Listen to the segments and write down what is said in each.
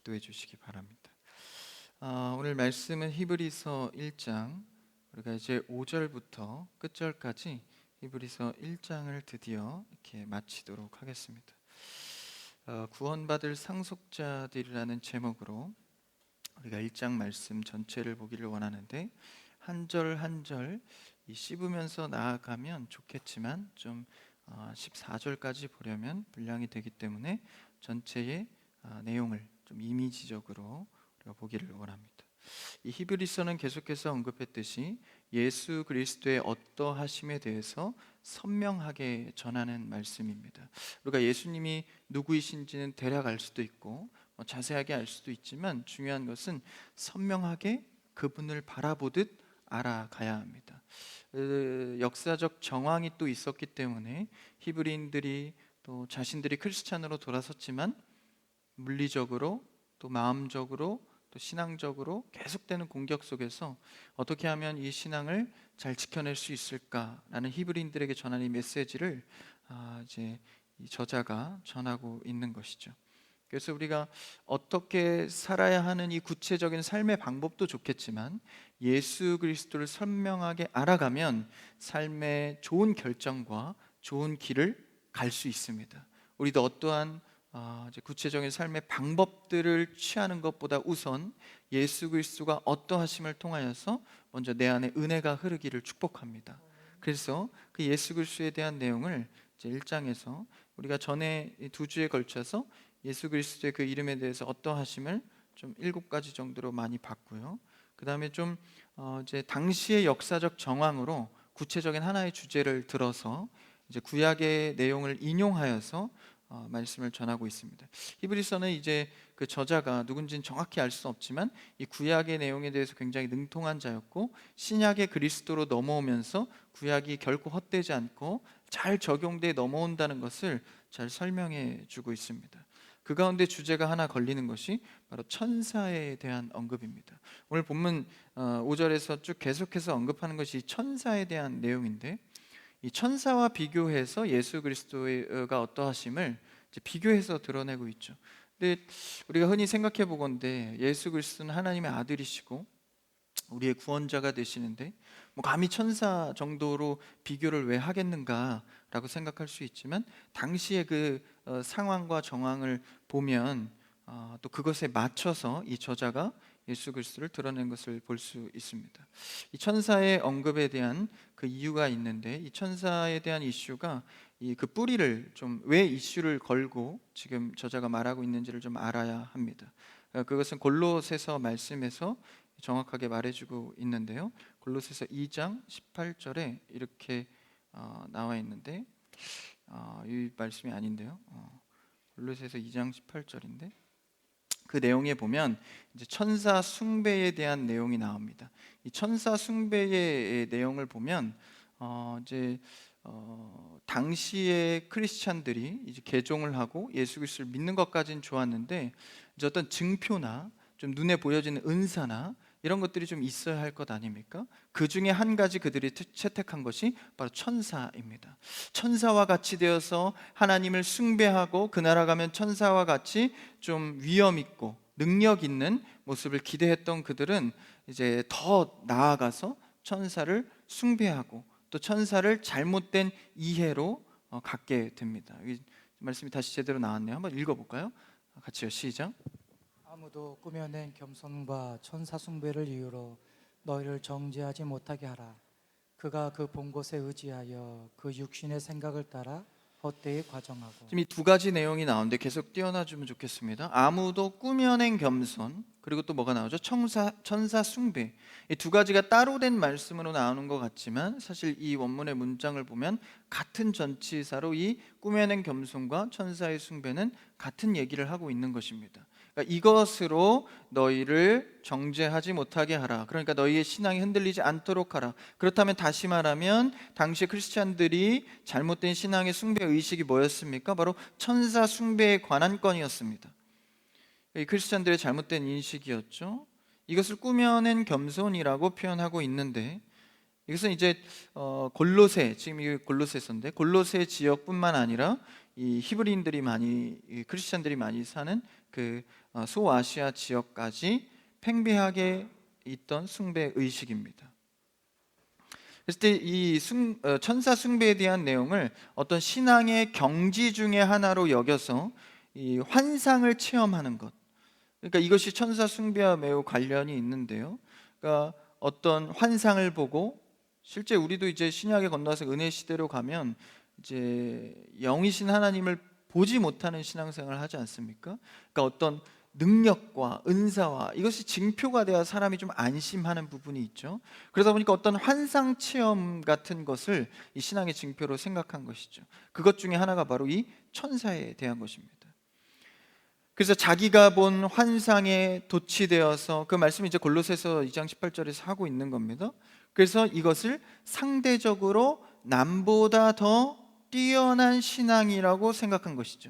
기도해 주시기 바랍니다. 오늘 말씀은 히브리서 1장, 우리가 이제 5절부터 끝절까지 히브리서 1장을 드디어 이렇게 마치도록 하겠습니다. 구원받을 상속자들이라는 제목으로 우리가 1장 말씀 전체를 보기를 원하는데, 한 절 한 절 씹으면서 나아가면 좋겠지만 좀 14절까지 보려면 분량이 되기 때문에 전체의 내용을 좀 이미지적으로 우리가 보기를 원합니다. 이 히브리서는 계속해서 언급했듯이 예수 그리스도의 어떠하심에 대해서 선명하게 전하는 말씀입니다. 우리가 예수님이 누구이신지는 대략 알 수도 있고 자세하게 알 수도 있지만, 중요한 것은 선명하게 그분을 바라보듯 알아가야 합니다. 역사적 정황이 또 있었기 때문에 히브리인들이 또 자신들이 크리스찬으로 돌아섰지만 물리적으로 또 마음적으로 또 신앙적으로 계속되는 공격 속에서 어떻게 하면 이 신앙을 잘 지켜낼 수 있을까라는 히브리인들에게 전하는 이 메시지를 이제 이 저자가 전하고 있는 것이죠. 그래서 우리가 어떻게 살아야 하는 이 구체적인 삶의 방법도 좋겠지만, 예수 그리스도를 선명하게 알아가면 삶의 좋은 결정과 좋은 길을 갈 수 있습니다. 우리도 어떠한 이제 구체적인 삶의 방법들을 취하는 것보다 우선 예수 그리스도가 어떠하심을 통하여서 먼저 내 안에 은혜가 흐르기를 축복합니다. 그래서 그 예수 그리스도에 대한 내용을 이제 1장에서 우리가 전에 두 주에 걸쳐서 예수 그리스도의 그 이름에 대해서 어떠하심을 좀 7가지 정도로 많이 봤고요. 그 다음에 좀 이제 당시의 역사적 정황으로 구체적인 하나의 주제를 들어서 이제 구약의 내용을 인용하여서 말씀을 전하고 있습니다. 히브리서는 이제 그 저자가 누군지는 정확히 알 수 없지만 이 구약의 내용에 대해서 굉장히 능통한 자였고, 신약의 그리스도로 넘어오면서 구약이 결코 헛되지 않고 잘 적용돼 넘어온다는 것을 잘 설명해 주고 있습니다. 그 가운데 주제가 하나 걸리는 것이 바로 천사에 대한 언급입니다. 오늘 본문 5절에서 쭉 계속해서 언급하는 것이 천사에 대한 내용인데, 이 천사와 비교해서 예수 그리스도가 어떠하심을 이제 비교해서 드러내고 있죠. 근데 우리가 흔히 생각해 보건대 예수 그리스도는 하나님의 아들이시고 우리의 구원자가 되시는데 감히 천사 정도로 비교를 왜 하겠는가라고 생각할 수 있지만, 당시의 그 상황과 정황을 보면 또 그것에 맞춰서 이 저자가 예수 그리스도를 드러낸 것을 볼 수 있습니다. 이 천사의 언급에 대한 그 이유가 있는데, 이 천사에 대한 이슈가 이 그 뿌리를 좀 왜 이슈를 걸고 지금 저자가 말하고 있는지를 좀 알아야 합니다. 그것은 골로새서 말씀에서 정확하게 말해주고 있는데요. 골로새서 2장 18절에 이렇게 나와 있는데, 이 말씀이 아닌데요. 골로새서 2장 18절인데 그 내용에 보면 이제 천사 숭배에 대한 내용이 나옵니다. 이 천사 숭배의 내용을 보면 이제 당시의 크리스찬들이 이제 개종을 하고 예수 그리스도를 믿는 것까지는 좋았는데, 이제 어떤 증표나 좀 눈에 보여지는 은사나 이런 것들이 좀 있어야 할 것 아닙니까? 그 중에 한 가지 그들이 채택한 것이 바로 천사입니다. 천사와 같이 되어서 하나님을 숭배하고 그 나라 가면 천사와 같이 좀 위엄 있고 능력 있는 모습을 기대했던 그들은 이제 더 나아가서 천사를 숭배하고 또 천사를 잘못된 이해로 갖게 됩니다. 이 말씀이 다시 제대로 나왔네요. 한번 읽어볼까요? 같이요. 시작. 아무도 꾸며낸 겸손과 천사 숭배를 이유로 너희를 정죄하지 못하게 하라. 그가 그 본 것에 의지하여 그 육신의 생각을 따라 헛되이 과정하고. 지금 이 두 가지 내용이 나오는데 계속 띄어놔주면 좋겠습니다. 아무도 꾸며낸 겸손, 그리고 또 뭐가 나오죠? 천사 숭배. 이 두 가지가 따로 된 말씀으로 나오는 것 같지만, 사실 이 원문의 문장을 보면 같은 전치사로 이 꾸며낸 겸손과 천사의 숭배는 같은 얘기를 하고 있는 것입니다. 그러니까 이것으로 너희를 정죄하지 못하게 하라. 그러니까 너희의 신앙이 흔들리지 않도록 하라. 그렇다면 다시 말하면 당시 크리스찬들이 잘못된 신앙의 숭배 의식이 뭐였습니까? 바로 천사 숭배에 관한 건이었습니다. 이 크리스찬들의 잘못된 인식이었죠. 이것을 꾸며낸 겸손이라고 표현하고 있는데, 이것은 이제 골로새, 지금 이 골로새서인데 골로새 지역뿐만 아니라 이 히브리인들이 많이, 이 크리스찬들이 많이 사는 그 소아시아 지역까지 팽배하게 있던 숭배 의식입니다. 그랬을 때 이 천사 숭배에 대한 내용을 어떤 신앙의 경지 중에 하나로 여겨서 이 환상을 체험하는 것, 그러니까 이것이 천사 숭배와 매우 관련이 있는데요. 그러니까 어떤 환상을 보고, 실제 우리도 이제 신약에 건너서 은혜 시대로 가면 이제 영이신 하나님을 보지 못하는 신앙생활을 하지 않습니까? 그러니까 어떤 능력과 은사와 이것이 징표가 되어 사람이 좀 안심하는 부분이 있죠. 그러다 보니까 어떤 환상 체험 같은 것을 이 신앙의 징표로 생각한 것이죠. 그것 중에 하나가 바로 이 천사에 대한 것입니다. 그래서 자기가 본 환상에 도취되어서, 그 말씀이 이제 골로새서 2장 18절에서 하고 있는 겁니다. 그래서 이것을 상대적으로 남보다 더 뛰어난 신앙이라고 생각한 것이죠.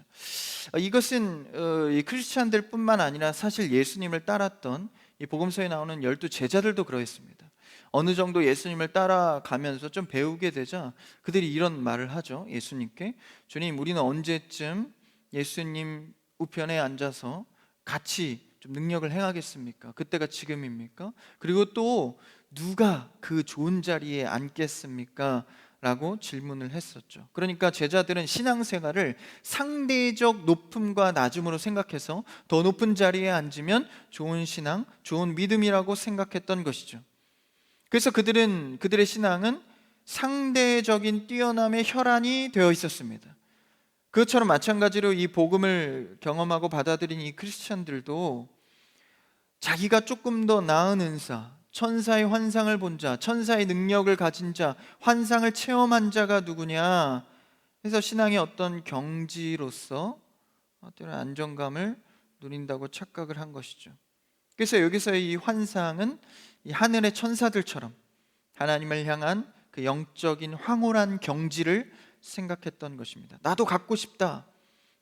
이것은 이 크리스찬들뿐만 아니라 사실 예수님을 따랐던 이 복음서에 나오는 12 제자들도 그러했습니다. 어느 정도 예수님을 따라가면서 좀 배우게 되자 그들이 이런 말을 하죠. 예수님께, 주님, 우리는 언제쯤 예수님 우편에 앉아서 같이 좀 능력을 행하겠습니까? 그때가 지금입니까? 그리고 또 누가 그 좋은 자리에 앉겠습니까? 라고 질문을 했었죠. 그러니까 제자들은 신앙생활을 상대적 높음과 낮음으로 생각해서 더 높은 자리에 앉으면 좋은 신앙, 좋은 믿음이라고 생각했던 것이죠. 그래서 그들의 신앙은 상대적인 뛰어남의 혈안이 되어 있었습니다. 그것처럼 마찬가지로 이 복음을 경험하고 받아들인 이 크리스천들도 자기가 조금 더 나은 은사, 천사의 환상을 본 자, 천사의 능력을 가진 자, 환상을 체험한 자가 누구냐 해서 신앙의 어떤 경지로서 어떤 안정감을 누린다고 착각을 한 것이죠. 그래서 여기서의 이 환상은 이 하늘의 천사들처럼 하나님을 향한 그 영적인 황홀한 경지를 생각했던 것입니다. 나도 갖고 싶다,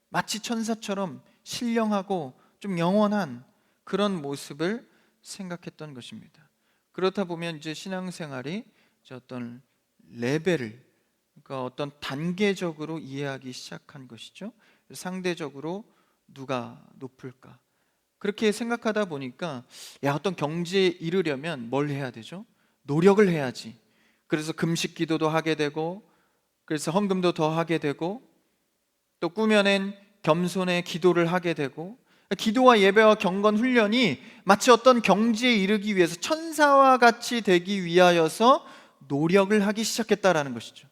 마치 천사처럼 신령하고 좀 영원한 그런 모습을 생각했던 것입니다. 그렇다 보면 이제 신앙생활이 이제 어떤 레벨을, 그러니까 어떤 단계적으로 이해하기 시작한 것이죠. 상대적으로 누가 높을까, 그렇게 생각하다 보니까 어떤 경지에 이르려면 뭘 해야 되죠? 노력을 해야지. 그래서 금식 기도도 하게 되고, 그래서 헌금도 더 하게 되고, 또 꾸며낸 겸손의 기도를 하게 되고, 기도와 예배와 경건 훈련이 마치 어떤 경지에 이르기 위해서 천사와 같이 되기 위하여서 노력을 하기 시작했다라는 것이죠.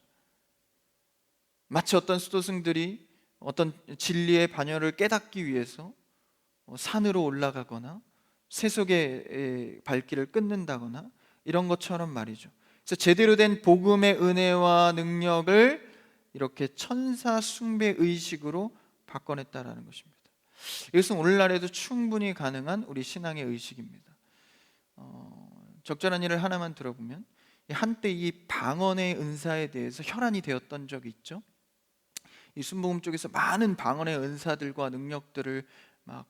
마치 어떤 수도승들이 어떤 진리의 반열을 깨닫기 위해서 산으로 올라가거나 세속의 발길을 끊는다거나 이런 것처럼 말이죠. 그래서 제대로 된 복음의 은혜와 능력을 이렇게 천사 숭배 의식으로 바꿔냈다라는 것입니다. 이것은 오늘날에도 충분히 가능한 우리 신앙의 의식입니다. 적절한 예를 하나만 들어보면, 한때 이 방언의 은사에 대해서 혈안이 되었던 적이 있죠. 이 순복음 쪽에서 많은 방언의 은사들과 능력들을 막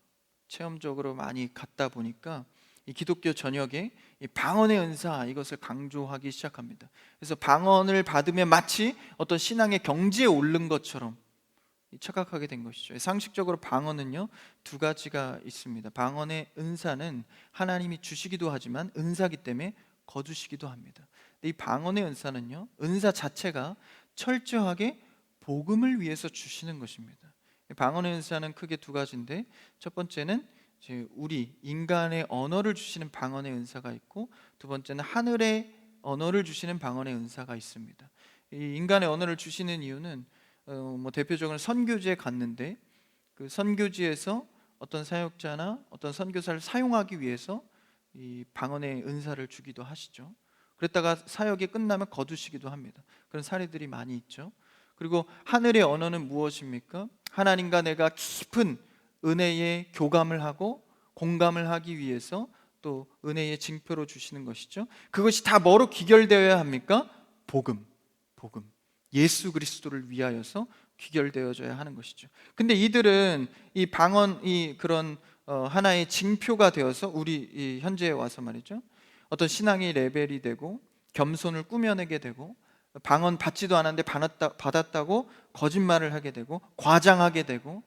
체험적으로 많이 갖다 보니까 이 기독교 전역에 이 방언의 은사, 이것을 강조하기 시작합니다. 그래서 방언을 받으면 마치 어떤 신앙의 경지에 오른 것처럼 착각하게 된 것이죠. 상식적으로 방언은요, 두 가지가 있습니다. 방언의 은사는 하나님이 주시기도 하지만 은사기 때문에 거두시기도 합니다. 이 방언의 은사는요, 은사 자체가 철저하게 복음을 위해서 주시는 것입니다. 방언의 은사는 크게 두 가지인데, 첫 번째는 우리 인간의 언어를 주시는 방언의 은사가 있고, 두 번째는 하늘의 언어를 주시는 방언의 은사가 있습니다. 이 인간의 언어를 주시는 이유는 대표적으로 선교지에 갔는데 그 선교지에서 어떤 사역자나 어떤 선교사를 사용하기 위해서 이 방언의 은사를 주기도 하시죠. 그랬다가 사역이 끝나면 거두시기도 합니다. 그런 사례들이 많이 있죠. 그리고 하늘의 언어는 무엇입니까? 하나님과 내가 깊은 은혜의 교감을 하고 공감을 하기 위해서 또 은혜의 징표로 주시는 것이죠. 그것이 다 뭐로 귀결되어야 합니까? 복음. 예수 그리스도를 위하여서 귀결되어져야 하는 것이죠. 근데 이들은 이 방언이 그런 하나의 징표가 되어서 우리 이 현재에 와서 말이죠, 어떤 신앙의 레벨이 되고 겸손을 꾸며내게 되고, 방언 받지도 않았는데 받았다고 거짓말을 하게 되고 과장하게 되고,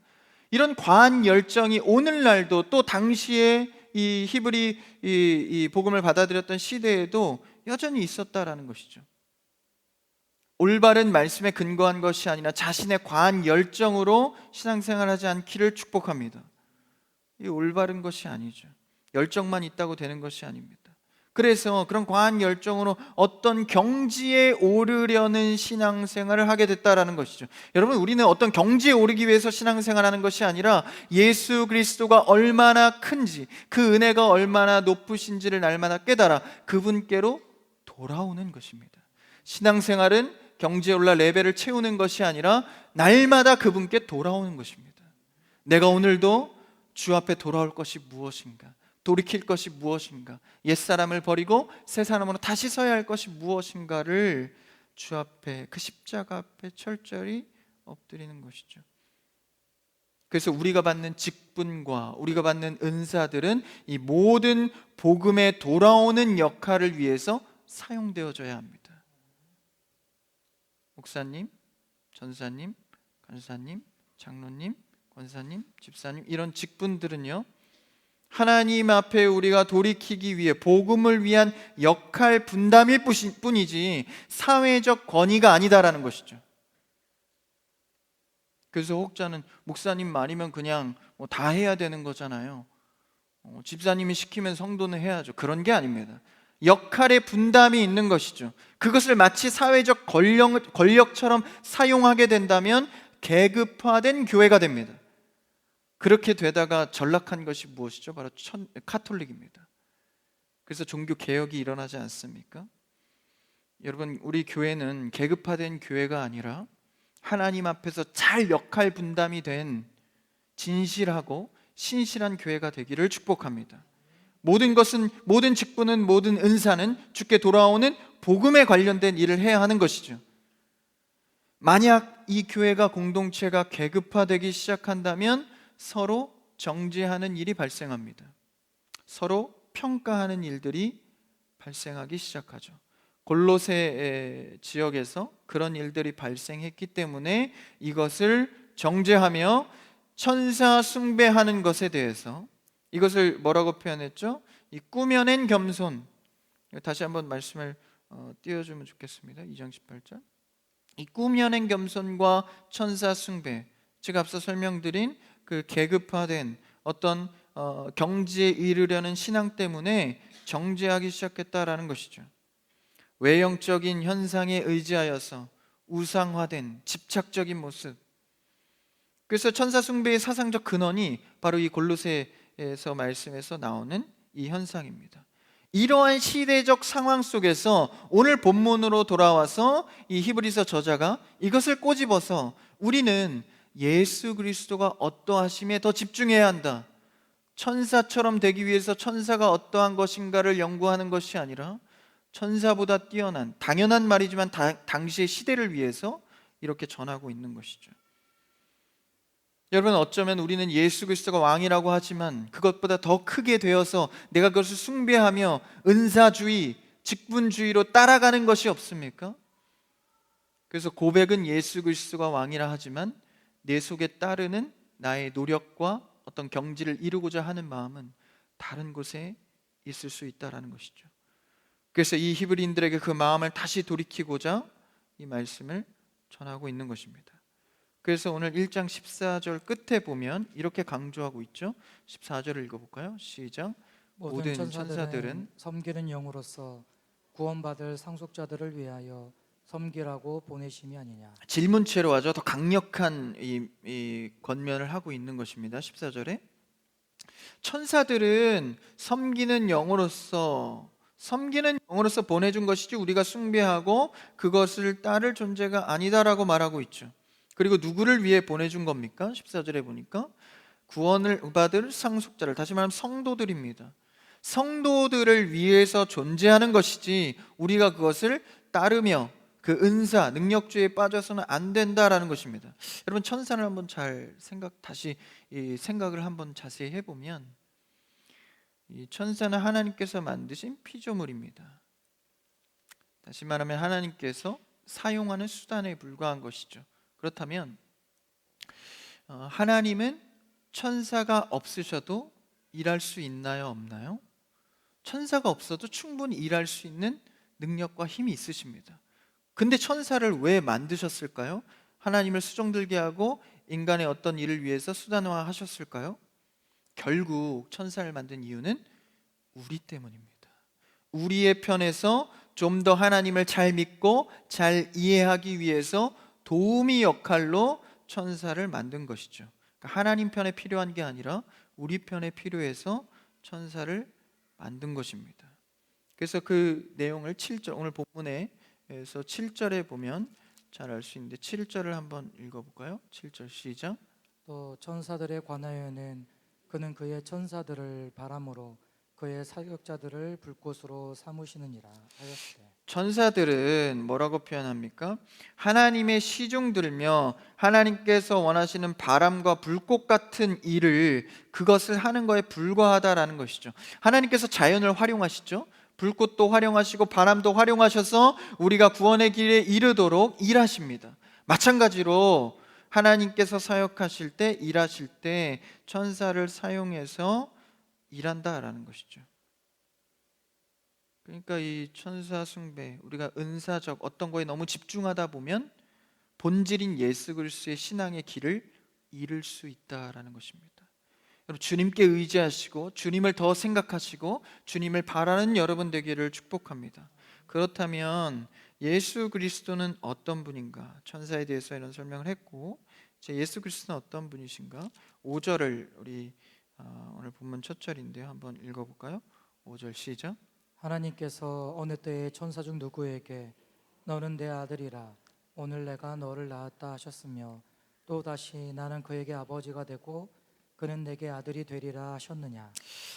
이런 과한 열정이 오늘날도 또 당시에 이 히브리 이 복음을 받아들였던 시대에도 여전히 있었다라는 것이죠. 올바른 말씀에 근거한 것이 아니라 자신의 과한 열정으로 신앙생활하지 않기를 축복합니다. 이 올바른 것이 아니죠. 열정만 있다고 되는 것이 아닙니다. 그래서 그런 과한 열정으로 어떤 경지에 오르려는 신앙생활을 하게 됐다라는 것이죠. 여러분, 우리는 어떤 경지에 오르기 위해서 신앙생활하는 것이 아니라 예수 그리스도가 얼마나 큰지, 그 은혜가 얼마나 높으신지를 날마다 깨달아 그분께로 돌아오는 것입니다. 신앙생활은 경지에 올라 레벨을 채우는 것이 아니라 날마다 그분께 돌아오는 것입니다. 내가 오늘도 주 앞에 돌아올 것이 무엇인가, 돌이킬 것이 무엇인가, 옛사람을 버리고 새 사람으로 다시 서야 할 것이 무엇인가를 주 앞에, 그 십자가 앞에 철저히 엎드리는 것이죠. 그래서 우리가 받는 직분과 우리가 받는 은사들은 이 모든 복음에 돌아오는 역할을 위해서 사용되어져야 합니다. 목사님, 전사님, 간사님, 장로님, 권사님, 집사님, 이런 직분들은요, 하나님 앞에 우리가 돌이키기 위해 복음을 위한 역할 분담일 뿐이지 사회적 권위가 아니다라는 것이죠. 그래서 혹자는 목사님 말이면 그냥 뭐 다 해야 되는 거잖아요. 집사님이 시키면 성도는 해야죠. 그런 게 아닙니다. 역할의 분담이 있는 것이죠. 그것을 마치 사회적 권력처럼 사용하게 된다면 계급화된 교회가 됩니다. 그렇게 되다가 전락한 것이 무엇이죠? 바로 카톨릭입니다. 그래서 종교 개혁이 일어나지 않습니까? 여러분, 우리 교회는 계급화된 교회가 아니라 하나님 앞에서 잘 역할 분담이 된 진실하고 신실한 교회가 되기를 축복합니다. 모든 것은, 모든 직분은, 모든 은사는 주께 돌아오는 복음에 관련된 일을 해야 하는 것이죠. 만약 이 교회가, 공동체가 계급화되기 시작한다면 서로 정죄하는 일이 발생합니다. 서로 평가하는 일들이 발생하기 시작하죠. 골로새 지역에서 그런 일들이 발생했기 때문에 이것을 정죄하며 천사 숭배하는 것에 대해서, 이것을 뭐라고 표현했죠? 이 꾸며낸 겸손. 다시 한번 말씀을 띄워주면 좋겠습니다. 2장 18절. 이 꾸며낸 겸손과 천사 숭배, 제가 앞서 설명드린 그 계급화된 어떤 경지에 이르려는 신앙 때문에 정죄하기 시작했다라는 것이죠. 외형적인 현상에 의지하여서 우상화된 집착적인 모습. 그래서 천사 숭배의 사상적 근원이 바로 이 골로새에서 말씀에서 나오는 이 현상입니다. 이러한 시대적 상황 속에서 오늘 본문으로 돌아와서 이 히브리서 저자가 이것을 꼬집어서 우리는 예수 그리스도가 어떠하심에 더 집중해야 한다. 천사처럼 되기 위해서 천사가 어떠한 것인가를 연구하는 것이 아니라 천사보다 뛰어난, 당연한 말이지만 당시의 시대를 위해서 이렇게 전하고 있는 것이죠. 여러분, 어쩌면 우리는 예수 그리스도가 왕이라고 하지만 그것보다 더 크게 되어서 내가 그것을 숭배하며 은사주의, 직분주의로 따라가는 것이 없습니까? 그래서 고백은 예수 그리스도가 왕이라 하지만 내 속에 따르는 나의 노력과 어떤 경지를 이루고자 하는 마음은 다른 곳에 있을 수 있다는 것이죠. 그래서 이 히브리인들에게 그 마음을 다시 돌이키고자 이 말씀을 전하고 있는 것입니다. 그래서 오늘 1장 14절 끝에 보면 이렇게 강조하고 있죠. 14절을 읽어볼까요? 시작. 모든 천사들은 섬기는 영으로서 구원받을 상속자들을 위하여 섬기라고 보내심이 아니냐. 질문체로 아주 더 강력한 이 권면을 하고 있는 것입니다. 14절에 천사들은 섬기는 영으로서 보내준 것이지 우리가 숭배하고 그것을 따를 존재가 아니다라고 말하고 있죠. 그리고 누구를 위해 보내준 겁니까? 14절에 보니까 구원을 받을 상속자를, 다시 말하면 성도들입니다. 성도들을 위해서 존재하는 것이지 우리가 그것을 따르며 그 은사, 능력주의에 빠져서는 안 된다라는 것입니다. 여러분, 천사를 한번 다시 생각을 한번 자세히 해보면 이 천사는 하나님께서 만드신 피조물입니다. 다시 말하면 하나님께서 사용하는 수단에 불과한 것이죠. 그렇다면 하나님은 천사가 없으셔도 일할 수 있나요, 없나요? 천사가 없어도 충분히 일할 수 있는 능력과 힘이 있으십니다. 근데 천사를 왜 만드셨을까요? 하나님을 수종들게 하고 인간의 어떤 일을 위해서 수단화 하셨을까요? 결국 천사를 만든 이유는 우리 때문입니다. 우리의 편에서 좀 더 하나님을 잘 믿고 잘 이해하기 위해서 도우미 역할로 천사를 만든 것이죠. 그러니까 하나님 편에 필요한 게 아니라 우리 편에 필요해서 천사를 만든 것입니다. 그래서 그 내용을 7절, 오늘 본문에서 7절에 보면 잘 알 수 있는데 7절을 한번 읽어볼까요? 7절 시작. 또 천사들에 관하여는 그는 그의 천사들을 바람으로 그의 사역자들을 불꽃으로 삼으시느니라 하였으되. 천사들은 뭐라고 표현합니까? 하나님의 시중 들며 하나님께서 원하시는 바람과 불꽃 같은 일을 그것을 하는 거에 불과하다라는 것이죠. 하나님께서 자연을 활용하시죠. 불꽃도 활용하시고 바람도 활용하셔서 우리가 구원의 길에 이르도록 일하십니다. 마찬가지로 하나님께서 사역하실 때, 일하실 때 천사를 사용해서 일한다라는 것이죠. 그러니까 이 천사 숭배, 우리가 은사적 어떤 거에 너무 집중하다 보면 본질인 예수 그리스도의 신앙의 길을 잃을 수 있다라는 것입니다. 여러분, 주님께 의지하시고 주님을 더 생각하시고 주님을 바라는 여러분 되기를 축복합니다. 그렇다면 예수 그리스도는 어떤 분인가? 천사에 대해서 이런 설명을 했고, 이제 예수 그리스도는 어떤 분이신가? 5절을 우리 오늘 본문 첫 절인데요, 한번 읽어볼까요? 5절 시작. 하나님께서 어느 때에 천사 중 누구에게 너는 내 아들이라 오늘 내가 너를 낳았다 하셨으며 또 다시 나는 그에게 아버지가 되고 그는 내게 아들이 되리라 하셨느냐.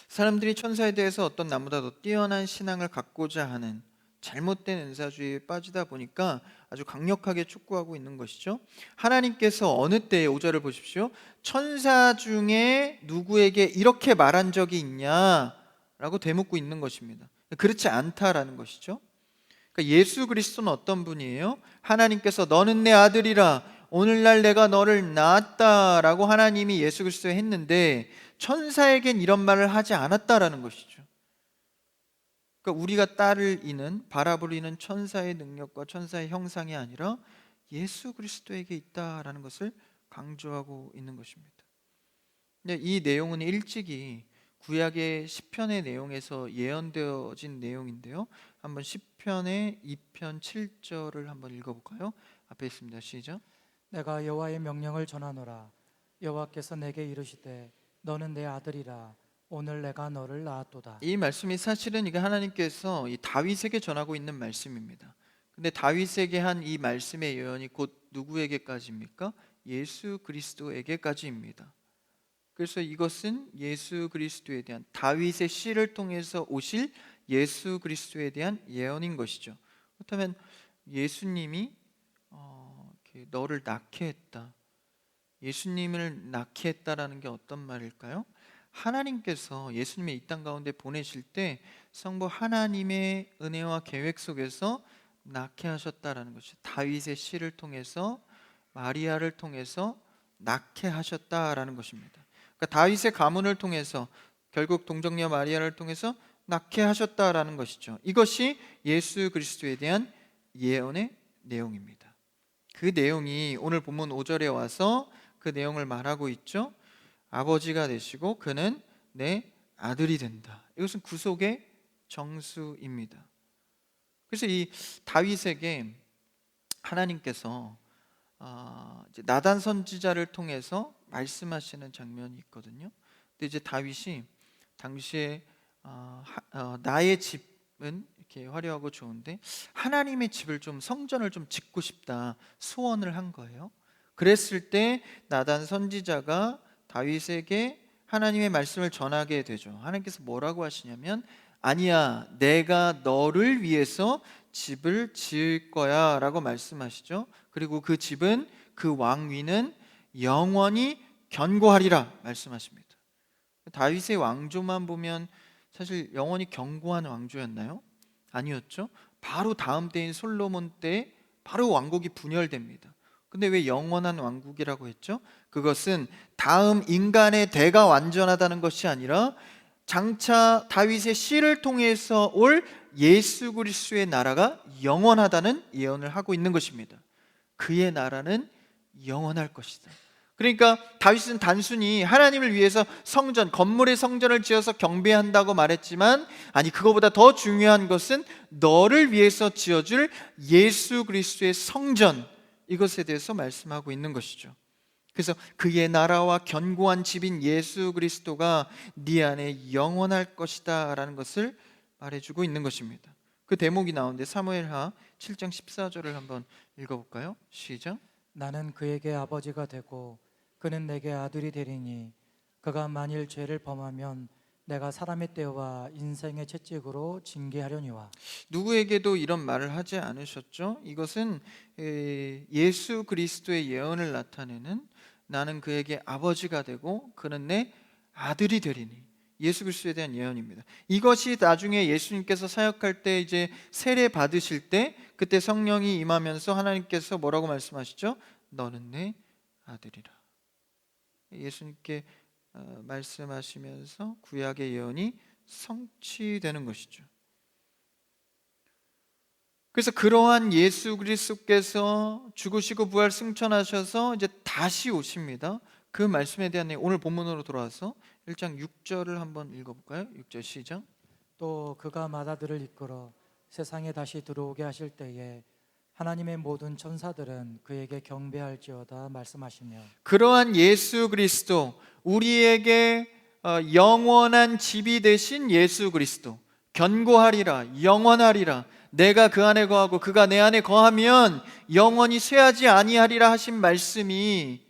사람들이 천사에 대해서 어떤 나보다 더 뛰어난 신앙을 갖고자 하는 잘못된 은사주의에 빠지다 보니까 아주 강력하게 촉구하고 있는 것이죠. 하나님께서 어느 때에, 5절을 보십시오, 천사 중에 누구에게 이렇게 말한 적이 있냐라고 되묻고 있는 것입니다. 그렇지 않다라는 것이죠. 그러니까 예수 그리스도는 어떤 분이에요? 하나님께서 너는 내 아들이라 오늘날 내가 너를 낳았다라고 하나님이 예수 그리스도에 했는데 천사에겐 이런 말을 하지 않았다라는 것이죠. 그러니까 우리가 따를 이는, 바라보리는 천사의 능력과 천사의 형상이 아니라 예수 그리스도에게 있다라는 것을 강조하고 있는 것입니다. 근데 이 내용은 일찍이 구약의 시편의 내용에서 예언되어진 내용인데요, 한번 시편의 2편 7절을 한번 읽어볼까요? 앞에 있습니다. 시작. 내가 여호와의 명령을 전하노라. 여호와께서 내게 이르시되 너는 내 아들이라 오늘 내가 너를 낳았도다. 이 말씀이 사실은 이게 하나님께서 이 다윗에게 전하고 있는 말씀입니다. 근데 다윗에게 한 이 말씀의 예언이 곧 누구에게까지입니까? 예수 그리스도에게까지입니다. 그래서 이것은 예수 그리스도에 대한, 다윗의 씨를 통해서 오실 예수 그리스도에 대한 예언인 것이죠. 그렇다면 예수님이 이렇게 너를 낳게 했다, 예수님을 낳게 했다라는 게 어떤 말일까요? 하나님께서 예수님의 이 땅 가운데 보내실 때 성부 하나님의 은혜와 계획 속에서 낳게 하셨다라는 것이, 다윗의 씨를 통해서, 마리아를 통해서 낳게 하셨다라는 것입니다. 그러니까 다윗의 가문을 통해서 결국 동정녀 마리아를 통해서 낳게 하셨다라는 것이죠. 이것이 예수 그리스도에 대한 예언의 내용입니다. 그 내용이 오늘 본문 5절에 와서 그 내용을 말하고 있죠. 아버지가 되시고 그는 내 아들이 된다. 이것은 구속의 정수입니다. 그래서 이 다윗에게 하나님께서 이제 나단 선지자를 통해서 말씀하시는 장면이 있거든요. 근데 이제 다윗이 당시에 나의 집은 이렇게 화려하고 좋은데 하나님의 집을 좀, 성전을 좀 짓고 싶다 소원을 한 거예요. 그랬을 때 나단 선지자가 다윗에게 하나님의 말씀을 전하게 되죠. 하나님께서 뭐라고 하시냐면, 아니야, 내가 너를 위해서 집을 지을 거야 라고 말씀하시죠. 그리고 그 집은, 그 왕위는 영원히 견고하리라 말씀하십니다. 다윗의 왕조만 보면 사실 영원히 견고한 왕조였나요? 아니었죠. 바로 다음 때인 솔로몬 때 바로 왕국이 분열됩니다. 근데 왜 영원한 왕국이라고 했죠? 그것은 다음 인간의 대가 완전하다는 것이 아니라 장차 다윗의 씨를 통해서 올 예수 그리스도의 나라가 영원하다는 예언을 하고 있는 것입니다. 그의 나라는 영원할 것이다. 그러니까 다윗은 단순히 하나님을 위해서 성전, 건물의 성전을 지어서 경배한다고 말했지만, 아니, 그거보다 더 중요한 것은 너를 위해서 지어줄 예수 그리스도의 성전, 이것에 대해서 말씀하고 있는 것이죠. 그래서 그의 나라와 견고한 집인 예수 그리스도가 네 안에 영원할 것이다 라는 것을 말해주고 있는 것입니다. 그 대목이 나오는데 사무엘하 7장 14절을 한번 읽어볼까요? 시작. 나는 그에게 아버지가 되고 그는 내게 아들이 되리니 그가 만일 죄를 범하면 내가 사람의 때와 인생의 채찍으로 징계하려니와. 누구에게도 이런 말을 하지 않으셨죠? 이것은 예수 그리스도의 예언을 나타내는, 나는 그에게 아버지가 되고 그는 내 아들이 되리니, 예수 그리스도에 대한 예언입니다. 이것이 나중에 예수님께서 사역할 때 이제 세례 받으실 때 그때 성령이 임하면서 하나님께서 뭐라고 말씀하시죠? 너는 내 아들이라. 예수님께 말씀하시면서 구약의 예언이 성취되는 것이죠. 그래서 그러한 예수 그리스도께서 죽으시고 부활 승천하셔서 이제 다시 오십니다. 그 말씀에 대한 내용, 오늘 본문으로 돌아와서 1장 6절을 한번 읽어볼까요? 6절 시작. 또 그가 마다들을 이끌어 세상에 다시 들어오게 하실 때에 하나님의 모든 천사들은 그에게 경배할지어다 말씀하시며. 그러한 예수 그리스도, 우리에게 영원한 집이 되신 예수 그리스도, 견고하리라, 영원하리라, 내가 그 안에 거하고 그가 내 안에 거하면 영원히 쇠하지 아니하리라 하신 말씀이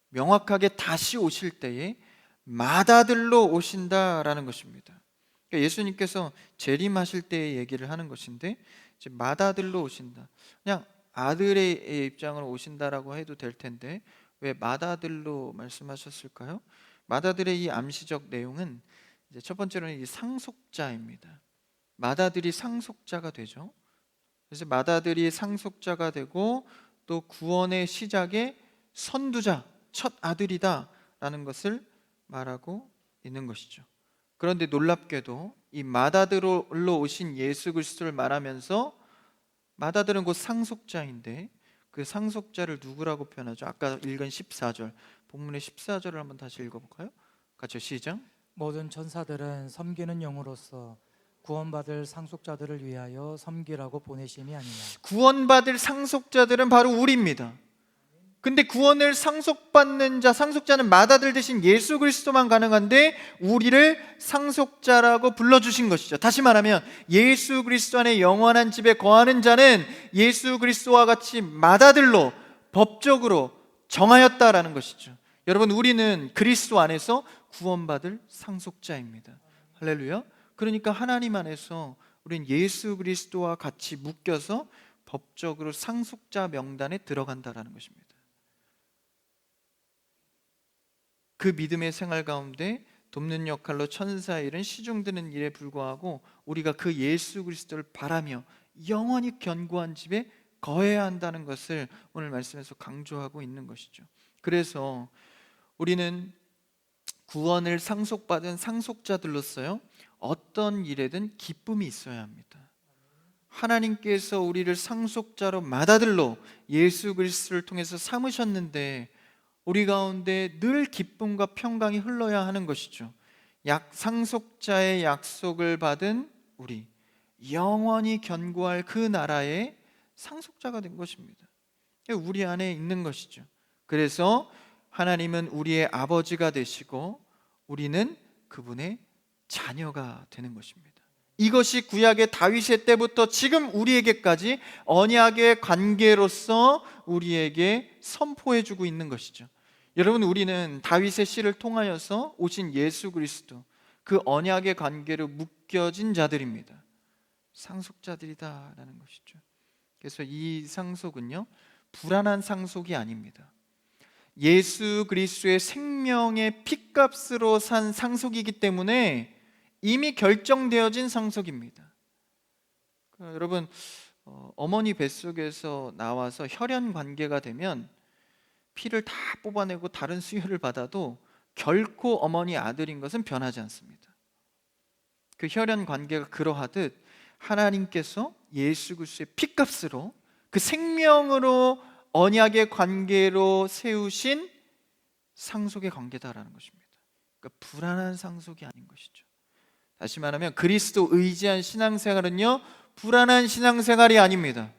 명확하게 다시 오실 때에 마다들로 오신다라는 것입니다. 그러니까 예수님께서 재림하실 때의 얘기를 하는 것인데, 이제 마다들로 오신다. 그냥 아들의 입장으로 오신다라고 해도 될 텐데 왜 마다들로 말씀하셨을까요? 마다들의 이 암시적 내용은 이제 첫 번째로는 이 상속자입니다. 마다들이 상속자가 되죠. 그래서 마다들이 상속자가 되고 또 구원의 시작의 선두자, 첫 아들이다라는 것을 말하고 있는 것이죠. 그런데 놀랍게도 이 마다들로 오신 예수 그리스도를 말하면서, 마다들은 곧 상속자인데 그 상속자를 누구라고 표현하죠? 아까 읽은 14절, 본문의 14절을 한번 다시 읽어볼까요? 같이 시작. 모든 천사들은 섬기는 영으로서 구원받을 상속자들을 위하여 섬기라고 보내심이 아니냐. 구원받을 상속자들은 바로 우리입니다. 근데 구원을 상속받는 자, 상속자는 마다들 대신 예수 그리스도만 가능한데 우리를 상속자라고 불러주신 것이죠. 다시 말하면 예수 그리스도 안에 영원한 집에 거하는 자는 예수 그리스도와 같이 마다들로 법적으로 정하였다라는 것이죠. 여러분, 우리는 그리스도 안에서 구원받을 상속자입니다. 할렐루야. 그러니까 하나님 안에서 우리는 예수 그리스도와 같이 묶여서 법적으로 상속자 명단에 들어간다라는 것입니다. 그 믿음의 생활 가운데 돕는 역할로 천사의 일은 시중드는 일에 불과하고 우리가 그 예수 그리스도를 바라며 영원히 견고한 집에 거해야 한다는 것을 오늘 말씀에서 강조하고 있는 것이죠. 그래서 우리는 구원을 상속받은 상속자들로서요, 어떤 일에든 기쁨이 있어야 합니다. 하나님께서 우리를 상속자로 마다들로 예수 그리스도를 통해서 삼으셨는데 우리 가운데 늘 기쁨과 평강이 흘러야 하는 것이죠. 상속자의 약속을 받은 우리, 영원히 견고할 그 나라의 상속자가 된 것입니다. 우리 안에 있는 것이죠. 그래서 하나님은 우리의 아버지가 되시고 우리는 그분의 자녀가 되는 것입니다. 이것이 구약의 다윗의 때부터 지금 우리에게까지 언약의 관계로서 우리에게 선포해주고 있는 것이죠. 여러분, 우리는 다윗의 씨를 통하여서 오신 예수 그리스도, 그 언약의 관계로 묶여진 자들입니다. 상속자들이다라는 것이죠. 그래서 이 상속은요, 불안한 상속이 아닙니다. 예수 그리스도의 생명의 핏값으로 산 상속이기 때문에 이미 결정되어진 상속입니다. 여러분, 어머니 뱃속에서 나와서 혈연 관계가 되면 피를 다 뽑아내고 다른 수혈을 받아도 결코 어머니 아들인 것은 변하지 않습니다. 그 혈연 관계가 그러하듯 하나님께서 예수 그리스도의 피값으로 그 생명으로 언약의 관계로 세우신 상속의 관계다라는 것입니다. 그러니까 불안한 상속이 아닌 것이죠. 다시 말하면 그리스도 의지한 신앙생활은요, 불안한 신앙생활이 아닙니다.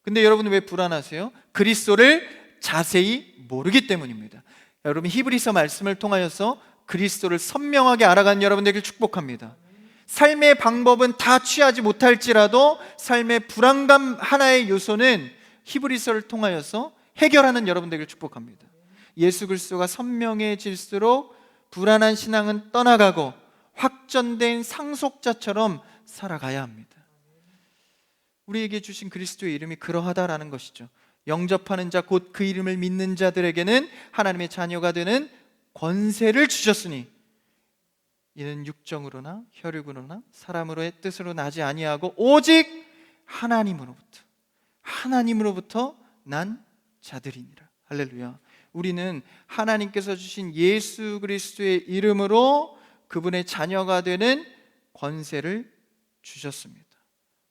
근데 여러분은 왜 불안하세요? 그리스도를 자세히 모르기 때문입니다. 여러분, 히브리서 말씀을 통하여서 그리스도를 선명하게 알아가는 여러분 되길 축복합니다. 삶의 방법은 다 취하지 못할지라도 삶의 불안감 하나의 요소는 히브리서를 통하여서 해결하는 여러분 되길 축복합니다. 예수 그리스도가 선명해질수록 불안한 신앙은 떠나가고 확전된 상속자처럼 살아가야 합니다. 우리에게 주신 그리스도의 이름이 그러하다라는 것이죠. 영접하는 자 곧 그 이름을 믿는 자들에게는 하나님의 자녀가 되는 권세를 주셨으니 이는 육정으로나 혈육으로나 사람으로의 뜻으로 나지 아니하고 오직 하나님으로부터 난 자들이니라. 할렐루야. 우리는 하나님께서 주신 예수 그리스도의 이름으로 그분의 자녀가 되는 권세를 주셨습니다.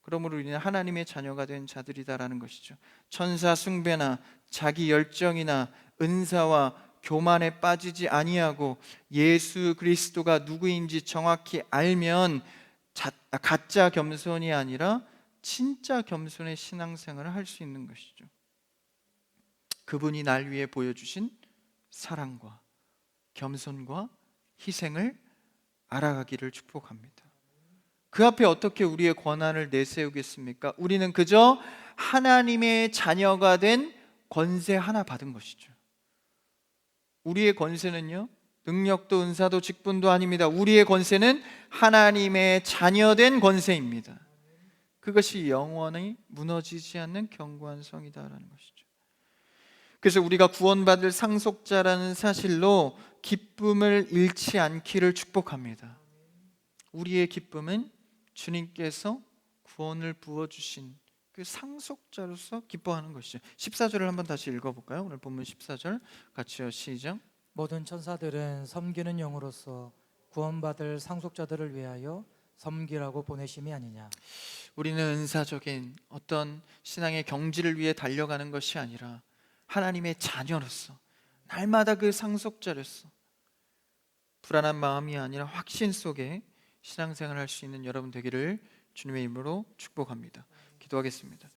그러므로 우리는 하나님의 자녀가 된 자들이다라는 것이죠. 천사 숭배나 자기 열정이나 은사와 교만에 빠지지 아니하고 예수 그리스도가 누구인지 정확히 알면 가짜 겸손이 아니라 진짜 겸손의 신앙생활을 할 수 있는 것이죠. 그분이 날 위해 보여주신 사랑과 겸손과 희생을 알아가기를 축복합니다. 그 앞에 어떻게 우리의 권한을 내세우겠습니까? 우리는 그저 하나님의 자녀가 된 권세 하나 받은 것이죠. 우리의 권세는요, 능력도 은사도 직분도 아닙니다. 우리의 권세는 하나님의 자녀된 권세입니다. 그것이 영원히 무너지지 않는 견고한 성이다라는 것이죠. 그래서 우리가 구원받을 상속자라는 사실로 기쁨을 잃지 않기를 축복합니다. 우리의 기쁨은 주님께서 구원을 부어주신 그 상속자로서 기뻐하는 것이죠. 14절을 한번 다시 읽어볼까요? 오늘 본문 14절 같이요. 시작. 모든 천사들은 섬기는 영으로서 구원받을 상속자들을 위하여 섬기라고 보내심이 아니냐. 우리는 은사적인 어떤 신앙의 경지를 위해 달려가는 것이 아니라 하나님의 자녀로서 날마다 그 상속자로서 불안한 마음이 아니라 확신 속에 신앙생활을 할 수 있는 여러분 되기를 주님의 이름으로 축복합니다. 기도하겠습니다.